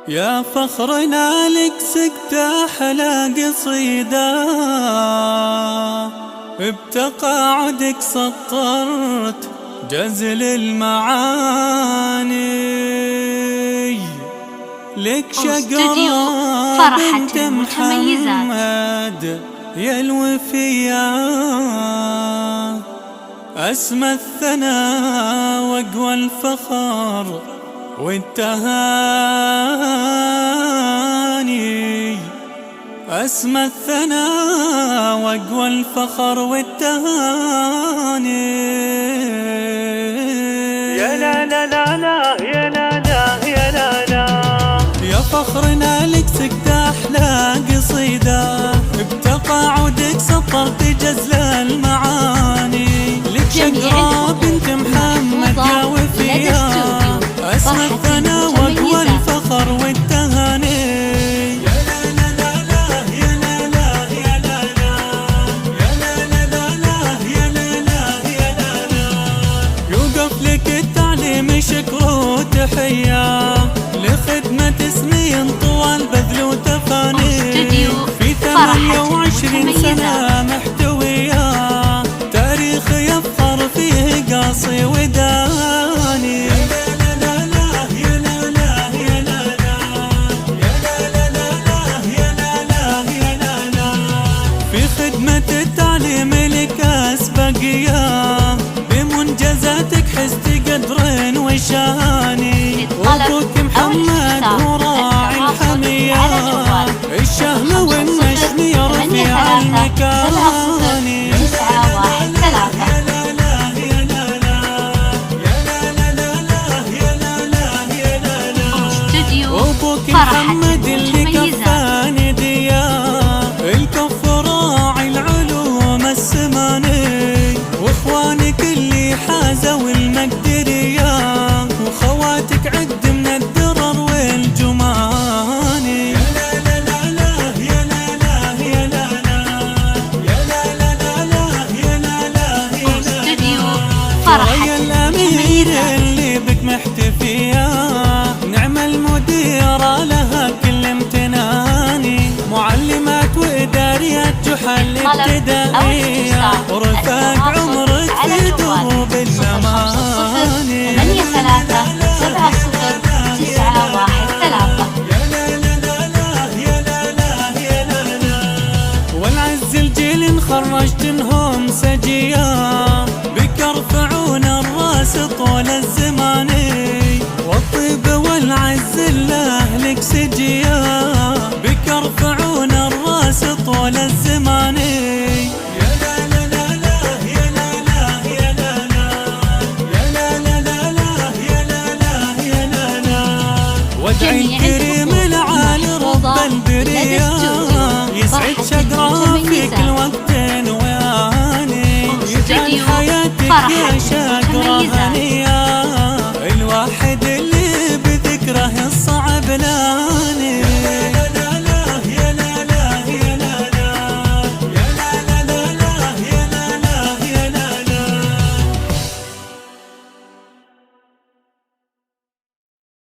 يا فخرنا لك سقت أحلى قصيدة، بتقاعدك سطرت جزل المعاني. لك شقرة بنت محمد يا الوفية، أسمى الثنا وأقوى الفخر والتهاني. أسمى الثنا وأقوى الفخر والتهاني. يا لا لا لا لا يا لا لا يا لا لا، يا فخرنا لك سقت أحلى قصيدة، بتقاعدك سطرت جزل المعاني. لك شقرة بنت محمد يا وفية، أسمى الثنا وأقوى الفخر والتهاني. يا لا لا لا لا يا لا لا يا لا لا، يا لا لا لا لا يا لا لا يا لا لا. يوقف لك التعليم شكر وتحية، لخدمة اسمي طوال بذل وتفاني. في 28 سنة محتوية، تاريخ يفخر فيه قاصي وداني. خدمة التعليم لك أسبقية، بمنجزاتك حست قدر وشاني. وأبوك محمد هو راعي الحمية، الشهم والنشم يرفع المكاني. وأبوك محمد اللي كفاني دياه، الكف راعي العلوم السماني. واخوانك اللي حازوا المقدرية، وخواتك عد من الدرر والجماني. يا لا لا لا لا يا لا لا يا لا لا، يا لا لا لا لا يا لا لا يا لا لا. يا الأمير اللي بك محتفية، نعم المديرة لها كل امتناني. معلمات وإداريات جحل ابتدائية، ورفاق عمرك في دروب الأماني. 83700913. والعز الجيل خرجتنهم سجية، بك يرفعون الراس طول الزمان. والطيب والعز لأهلك سجية، بك يرفعون الراس طول الزمان. يا لا لا لا لا يا لا لا يا لا لا، يا لا لا لا لا يا لا لا يا لا لا. وادعي الكريم العالي رب البرية، يسعد شقرة في كل وقت وآن، يجعل حياتك يا شاهد